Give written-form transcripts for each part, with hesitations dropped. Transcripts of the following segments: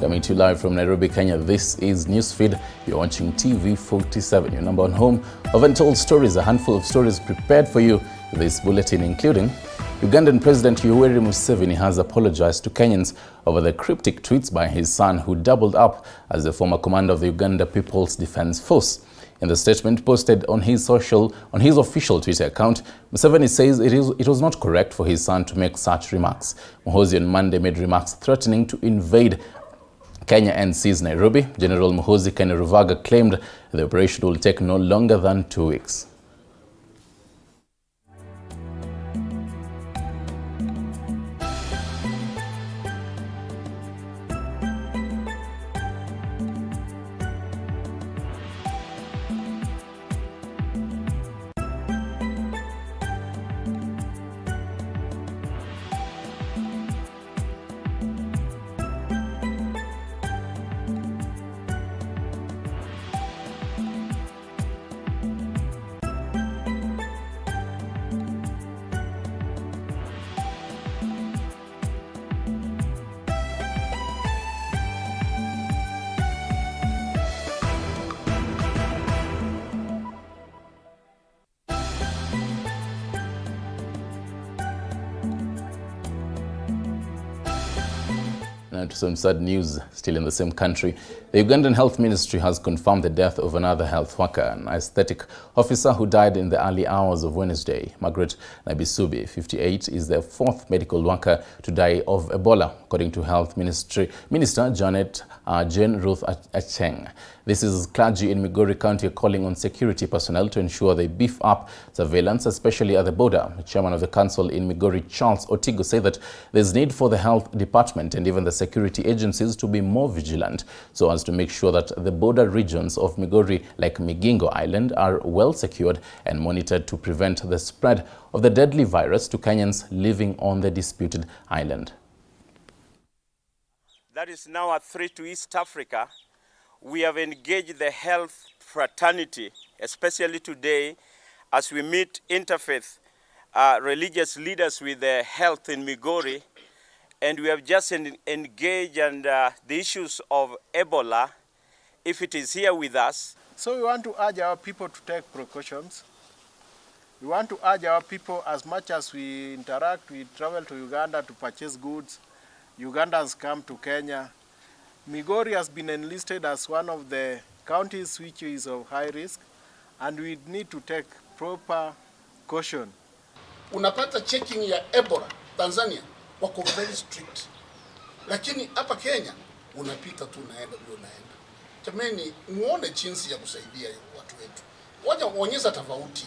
Coming to you live from Nairobi, Kenya, this is NEWSFEED. You're watching TV 47, your number one home of untold stories. A handful of stories prepared for you in this bulletin, including Ugandan President Yoweri Museveni has apologized to Kenyans over the cryptic tweets by his son, who doubled up as the former commander of the Uganda People's Defense Force. In the statement posted on his official Twitter account, Museveni says it was not correct for his son to make such remarks. Muhoozi on Monday made remarks threatening to invade Kenya and seize Nairobi. General Muhoozi Kainerugaba claimed the operation will take no longer than 2 weeks. Now to some sad news, still in the same country. The Ugandan Health Ministry has confirmed the death of another health worker, an aesthetic officer who died in the early hours of Wednesday. Margaret Nabisubi, 58, is the fourth medical worker to die of Ebola, according to Health Minister Jane Ruth Acheng. This is clergy in Migori County calling on security personnel to ensure they beef up surveillance, especially at the border. The chairman of the council in Migori, Charles Otigo, said that there's need for the health department and even the security agencies to be more vigilant so as to make sure that the border regions of Migori, like Migingo Island, are well secured and monitored to prevent the spread of the deadly virus to Kenyans living on the disputed island. That is now a threat to East Africa. We have engaged the health fraternity, especially today, as we meet interfaith religious leaders with the health in Migori, and we have just engaged and the issues of Ebola, if it is here with us. So we want to urge our people to take precautions. We want to urge our people, as much as we interact, we travel to Uganda to purchase goods. Ugandans come to Kenya. Migori has been enlisted as one of the counties which is of high risk, and we need to take proper caution. Unapata checking ya Ebola Tanzania wako very strict, lakini hapa Kenya unapita tu unaenda bila unaenda. Jamani, muone jinsi ya kusaidia watu wetu, waje waonyesha tofauti.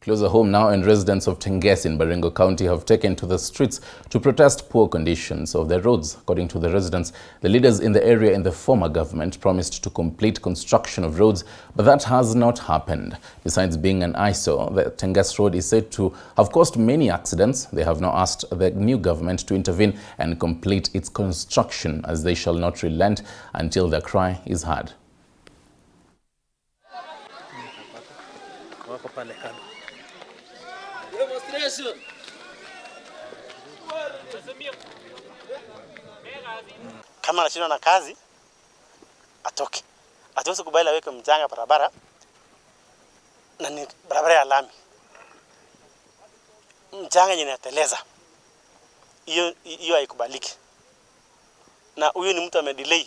Closer home now, and residents of Tenges in Baringo County have taken to the streets to protest poor conditions of their roads. According to the residents, the leaders in the area in the former government promised to complete construction of roads, but that has not happened. Besides being an eyesore, the Tenges road is said to have caused many accidents. They have now asked the new government to intervene and complete its construction, as they shall not relent until their cry is heard. Kama anashindwa na kazi atoke. Hatuwezi kubali aweke mchanga barabara na ni barabara ya lami. Mchanga yenye inateleza. Hiyo haikubaliki. Na huyo ni mtu amedelay.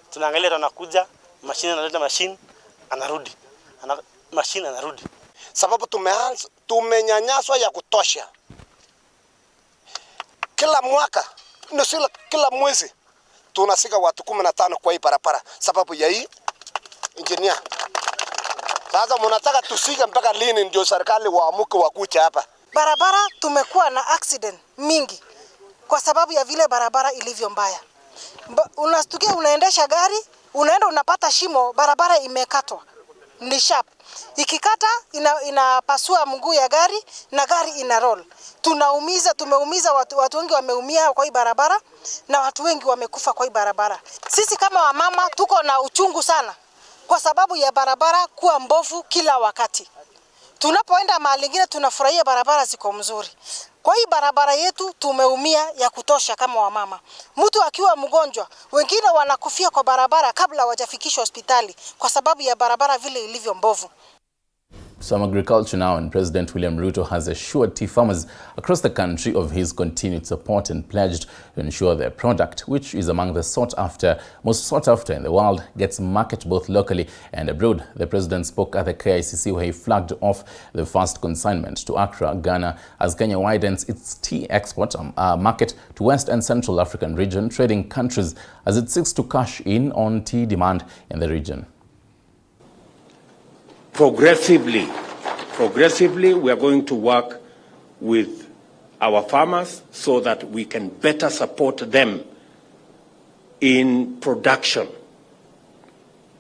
Tunaangalia anakuja, mashine analeta mashine, anarudi. Mashine anarudi. Sababu tumenyanyaswa ya kutosha. Kila mwaka, nusila kila mwezi, tunasika watu 15 kwa hii barabara. Sababu ya hii engineer. Sasa mnataka tusike mpaka lini ndio serikali waamuke wakuja hapa? Barabara tumekuwa na accident mingi kwa sababu ya vile barabara ilivyo mbaya. Unastukia unaendesha gari, unaenda unapata shimo, barabara imekatwa. Ni sharp. Ikikata inapasua mguu ya gari na gari ina roll. Tumeumiza watu wengi, wameumia kwa hii barabara na watu wengi wamekufa kwa hii barabara. Sisi kama wamama tuko na uchungu sana kwa sababu ya barabara kuwa mbovu kila wakati. Tunapoenda mahali nyingine tunafurahia barabara ziko mzuri. Kwa hii barabara yetu tumeumia ya kutosha kama wamama. Mtu akiwa mgonjwa, wengine wanakufia kwa barabara kabla hawajafikishwa hospitali kwa sababu ya barabara vile ilivyo mbovu. Some agriculture now, and President William Ruto has assured tea farmers across the country of his continued support and pledged to ensure their product, which is among the most sought after in the world, gets market both locally and abroad. The president spoke at the KICC where he flagged off the first consignment to Accra, Ghana, as Kenya widens its tea export market to West and Central African region, trading countries as it seeks to cash in on tea demand in the region. Progressively, we are going to work with our farmers so that we can better support them in production.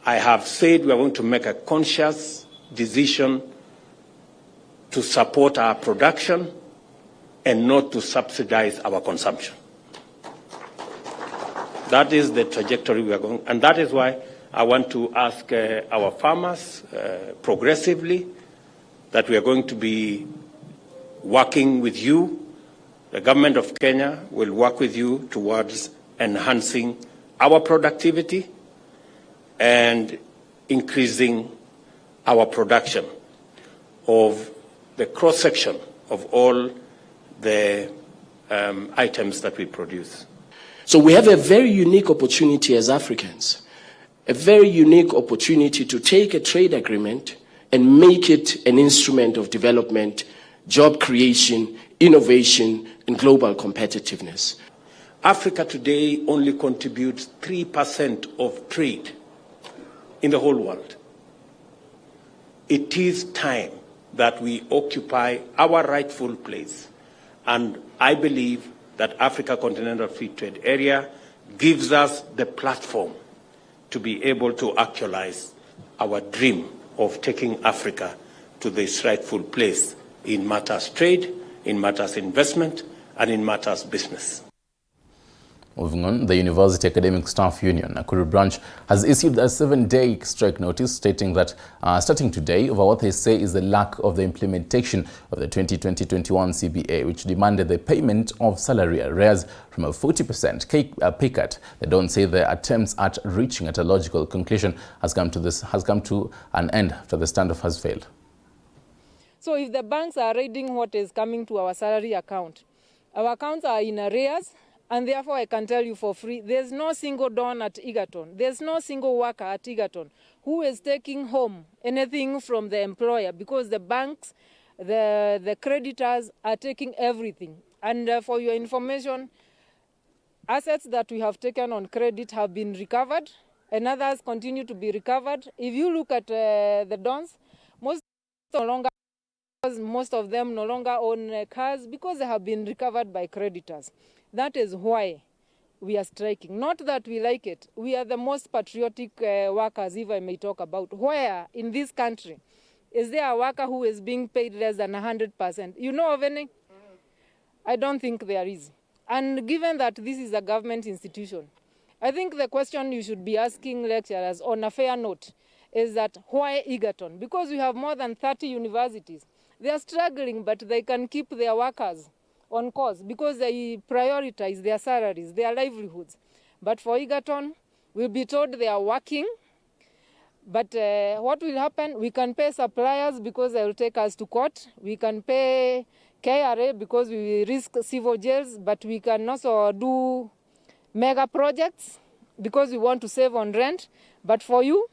I have said we are going to make a conscious decision to support our production and not to subsidize our consumption. That is the trajectory we are going, and that is why I want to ask our farmers progressively that we are going to be working with you. The government of Kenya will work with you towards enhancing our productivity and increasing our production of the cross-section of all the items that we produce. So we have a very unique opportunity as Africans. A very unique opportunity to take a trade agreement and make it an instrument of development, job creation, innovation, and global competitiveness. Africa today only contributes 3% of trade in the whole world. It is time that we occupy our rightful place, and I believe that Africa Continental Free Trade Area gives us the platform to be able to actualize our dream of taking Africa to this rightful place in matters trade, in matters investment, and in matters business. Moving on, the University Academic Staff Union, Nakuru branch, has issued a 7-day strike notice stating that starting today over what they say is the lack of the implementation of the 2020-21 CBA, which demanded the payment of salary arrears from a 40% pay cut. They don't say the attempts at reaching at a logical conclusion has come to an end after the standoff has failed. So if the banks are raiding what is coming to our salary account, our accounts are in arrears. And therefore, I can tell you for free, there's no single don at Egerton. There's no single worker at Egerton who is taking home anything from the employer because the banks, the creditors are taking everything. And for your information, assets that we have taken on credit have been recovered and others continue to be recovered. If you look at the dons, most of them no longer own cars because they have been recovered by creditors. That is why we are striking. Not that we like it. We are the most patriotic workers, if I may talk about. Where in this country is there a worker who is being paid less than 100%? You know of any? I don't think there is. And given that this is a government institution, I think the question you should be asking lecturers on a fair note is that why Egerton? Because we have more than 30 universities. They are struggling, but they can keep their workers on course because they prioritize their salaries, their livelihoods. But for Egerton, we'll be told they are working. But what will happen? We can pay suppliers because they will take us to court. We can pay KRA because we risk civil jails. But we can also do mega projects because we want to save on rent. But for you,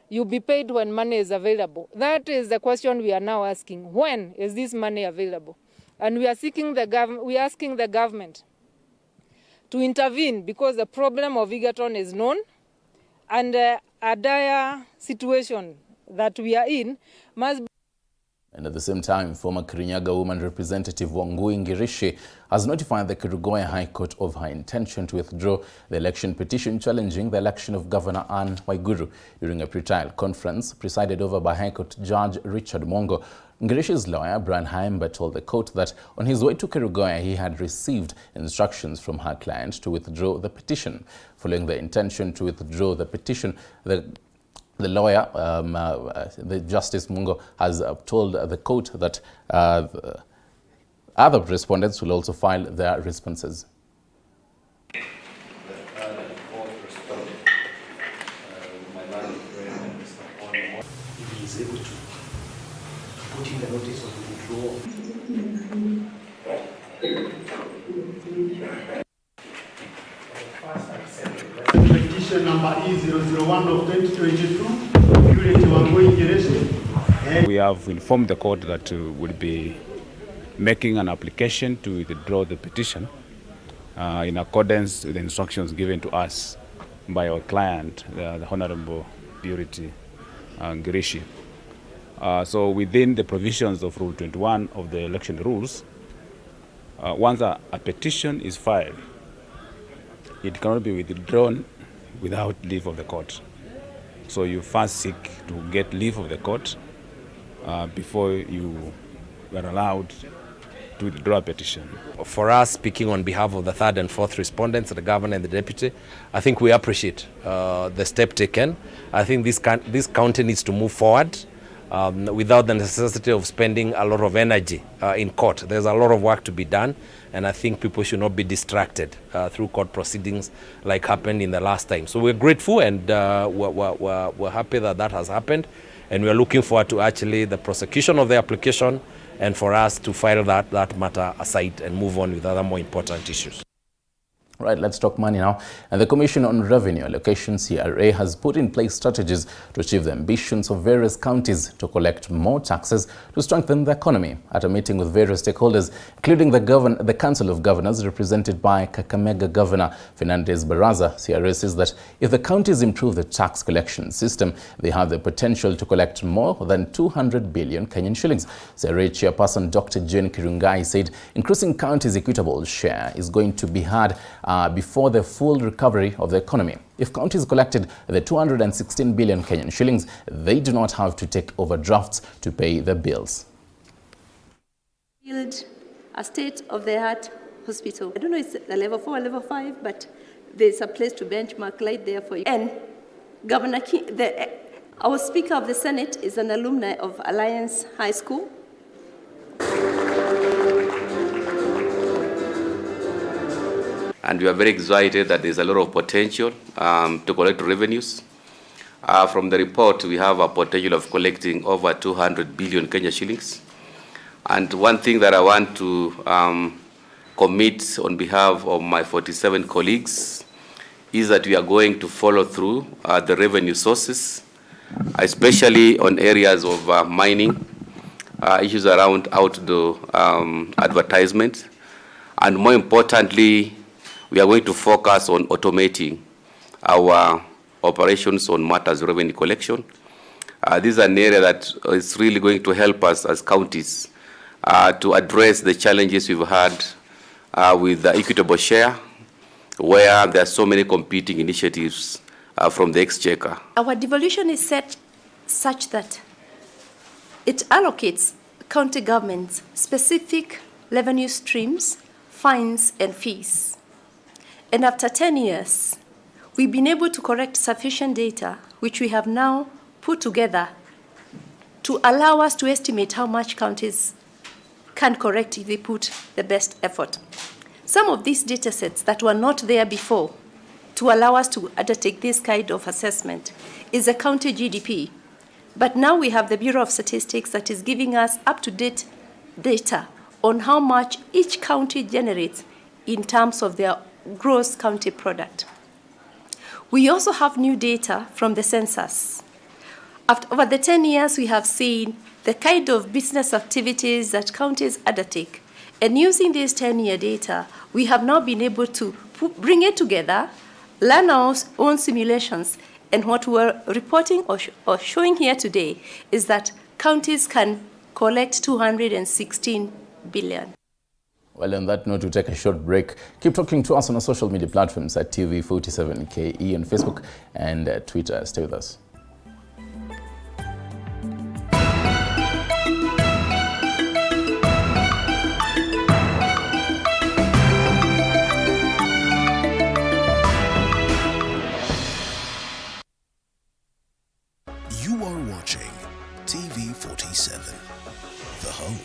you'll be paid when money is available. That is the question we are now asking. When is this money available? And we are asking the government to intervene because the problem of Egerton is known and a dire situation that we are in must be. And at the same time, former Kirinyaga woman representative Wangui Ngirishi has notified the Kerugoya High Court of her intention to withdraw the election petition challenging the election of Governor Anne Waiguru during a pre-trial conference presided over by High Court Judge Richard Mongo. Ngirishi's lawyer, Brian Haimba, told the court that on his way to Kerugoya, he had received instructions from her client to withdraw the petition. Following the intention to withdraw the petition, the lawyer, the Justice Mungo, has told the court that Other respondents will also file their responses. Is able to put in the notice of withdrawal. Petition number E001 of 2022. We have informed the court that we'll be making an application to withdraw the petition in accordance with the instructions given to us by our client, the Honorable Purity Ngirishi. So within the provisions of Rule 21 of the election rules, once a petition is filed, it cannot be withdrawn without leave of the court. So you first seek to get leave of the court before you are allowed to withdraw a petition. For us, speaking on behalf of the third and fourth respondents, the governor and the deputy, I think we appreciate the step taken. I think this county needs to move forward without the necessity of spending a lot of energy in court. There's a lot of work to be done, and I think people should not be distracted through court proceedings like happened in the last time. So we're grateful, and we're happy that that has happened, and we're looking forward to actually the prosecution of the application and for us to file that matter aside and move on with other more important issues. Right, let's talk money now. And the Commission on Revenue Allocation, CRA, has put in place strategies to achieve the ambitions of various counties to collect more taxes to strengthen the economy. At a meeting with various stakeholders, including the Council of Governors, represented by Kakamega Governor Fernandez Baraza, CRA says that if the counties improve the tax collection system, they have the potential to collect more than 200 billion Kenyan shillings. CRA Chairperson Dr. Jane Kirungai said increasing counties' equitable share is going to be hard before the full recovery of the economy. If counties collected the 216 billion Kenyan shillings, they do not have to take overdrafts to pay the bills. Build a state-of-the-art hospital. I don't know if it's a level 4 or level 5, but there's a place to benchmark right there for you. And Governor our Speaker of the Senate is an alumni of Alliance High School. And we are very excited that there's a lot of potential to collect revenues. From the report, we have a potential of collecting over 200 billion Kenya shillings. And one thing that I want to commit on behalf of my 47 colleagues is that we are going to follow through the revenue sources, especially on areas of mining, issues around outdoor advertisement, and more importantly, we are going to focus on automating our operations on matters of revenue collection. This is an area that is really going to help us as counties to address the challenges we've had with the equitable share, where there are so many competing initiatives from the exchequer. Our devolution is set such that it allocates county governments specific revenue streams, fines, and fees. And after 10 years, we've been able to collect sufficient data, which we have now put together to allow us to estimate how much counties can collect if they put the best effort. Some of these data sets that were not there before to allow us to undertake this kind of assessment is a county GDP. But now we have the Bureau of Statistics that is giving us up-to-date data on how much each county generates in terms of their gross county product. We also have new data from the census. Over the 10 years, we have seen the kind of business activities that counties undertake. And using this 10-year data, we have now been able to bring it together, learn our own simulations, and what we're reporting or showing here today is that counties can collect 216 billion. Well, on that note, we'll take a short break. Keep talking to us on our social media platforms at TV47KE on Facebook and Twitter. Stay with us. You are watching TV47, the home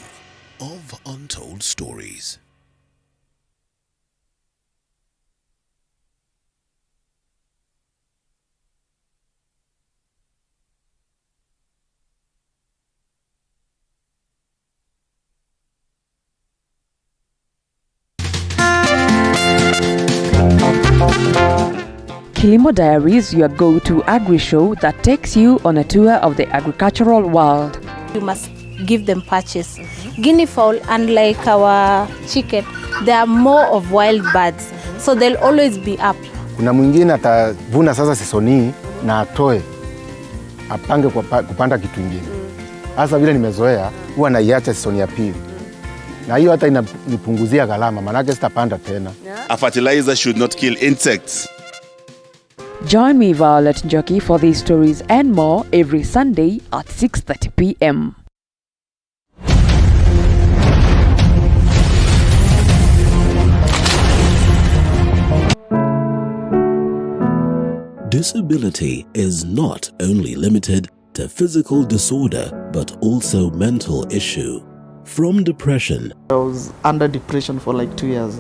of untold stories. Kilimo Diaries, your go-to agri show that takes you on a tour of the agricultural world. You must give them patches. Guinea fowl, unlike our chicken, they are more of wild birds, so they'll always be up. Kuna mwingine atavuna sasa sesoni na atoe apange kupanda kitu kingine. Hasa vile nimezoea huwa naiacha sesoni ya pili. Na hiyo hata inanipunguzia gharama, manake sitapanda tena. A fertilizer should not kill insects. Join me, Violet Njoki, for these stories and more every Sunday at 6:30 p.m. Disability is not only limited to physical disorder, but also mental issue. From depression. I was under depression for like 2 years.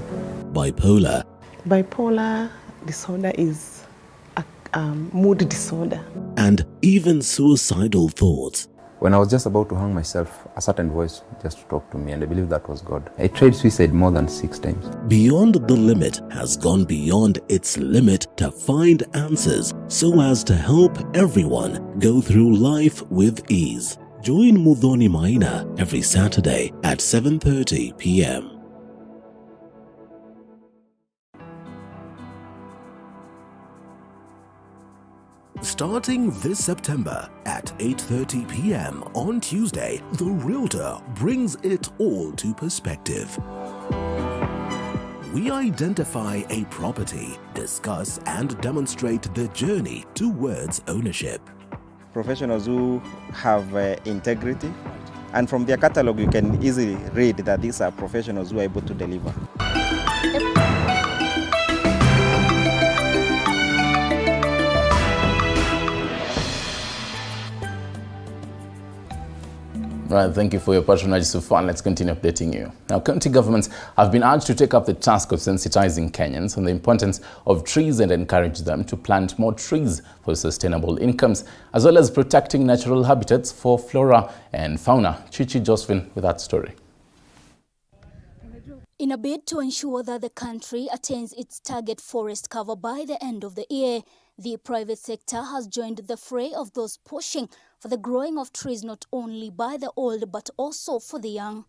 Bipolar. Bipolar disorder is a mood disorder. And even suicidal thoughts. When I was just about to hang myself, a certain voice just talked to me, and I believe that was God. I tried suicide more than 6 times. Beyond the Limit has gone beyond its limit to find answers so as to help everyone go through life with ease. Join Muthoni Maina every Saturday at 7:30 p.m. Starting this September at 8:30 p.m. on Tuesday, The Realtor brings it all to perspective. We identify a property, discuss and demonstrate the journey towards ownership. Professionals who have integrity, and from their catalog you can easily read that these are professionals who are able to deliver. Right, thank you for your patronage so far. Let's continue updating you. Now, county governments have been urged to take up the task of sensitizing Kenyans on the importance of trees and encourage them to plant more trees for sustainable incomes, as well as protecting natural habitats for flora and fauna. Chichi Josephine with that story. In a bid to ensure that the country attains its target forest cover by the end of the year, the private sector has joined the fray of those pushing for the growing of trees not only by the old but also for the young.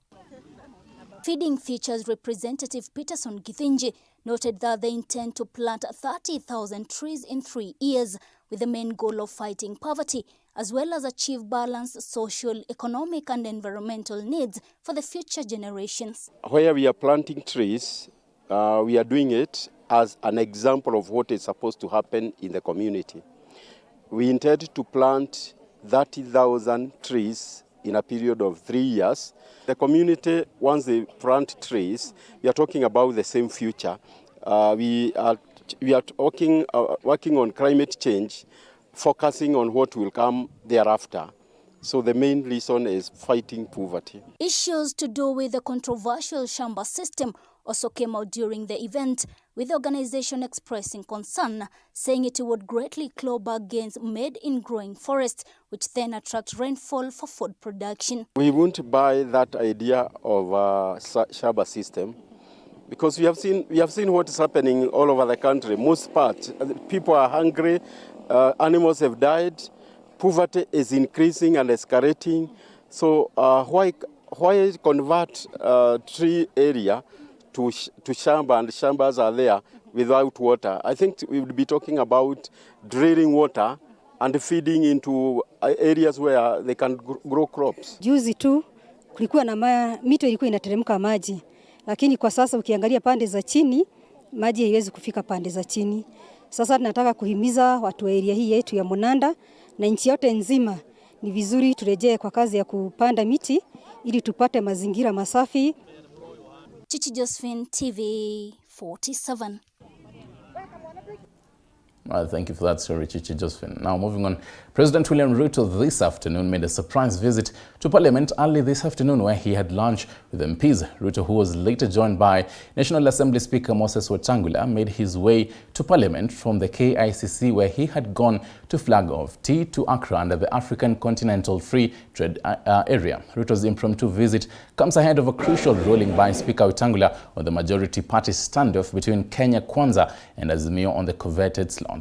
Feeding Futures representative Peterson Githinji noted that they intend to plant 30,000 trees in 3 years with the main goal of fighting poverty as well as achieve balanced social, economic and environmental needs for the future generations. Where we are planting trees, we are doing it as an example of what is supposed to happen in the community. We intend to plant 30,000 trees in a period of 3 years. The community, once they plant trees, we are talking about the same future. We are working on climate change, focusing on what will come thereafter. So the main reason is fighting poverty. Issues to do with the controversial Shamba system also came out during the event, with the organization expressing concern, saying it would greatly claw back gains made in growing forests, which then attract rainfall for food production. We won't buy that idea of a Shamba system because we have seen what is happening all over the country. Most parts, people are hungry, animals have died, poverty is increasing and escalating. So why convert tree area to Shamba, and Shambas are there without water? I think we would be talking about drilling water and feeding into areas where they can grow crops. Juzi tu kulikuwa na mito ilikuwa inateremka maji, lakini kwa sasa ukiangalia pande za chini maji haiwezi kufika pande za chini. Sasa tunataka kuhimiza watu wa area hii yetu ya Monanda na nchi yote nzima, ni vizuri turejee kwa kazi ya kupanda miti ili tupate mazingira masafi. Chichi Josephine, TV 47. Thank you for that story, Chichi Josephine. Now moving on, President William Ruto this afternoon made a surprise visit to Parliament early this afternoon, where he had lunch with MPs. Ruto, who was later joined by National Assembly Speaker Moses Wetangula, made his way to Parliament from the KICC, where he had gone to flag off tea to Accra under the African Continental Free Trade Area. Ruto's impromptu visit comes ahead of a crucial ruling by Speaker Wetangula on the majority party standoff between Kenya Kwanza and Azimio on the coveted slot.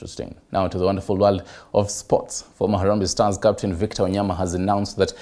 Interesting. Now to the wonderful world of sports. Former Harambee Stars captain Victor Wanyama has announced that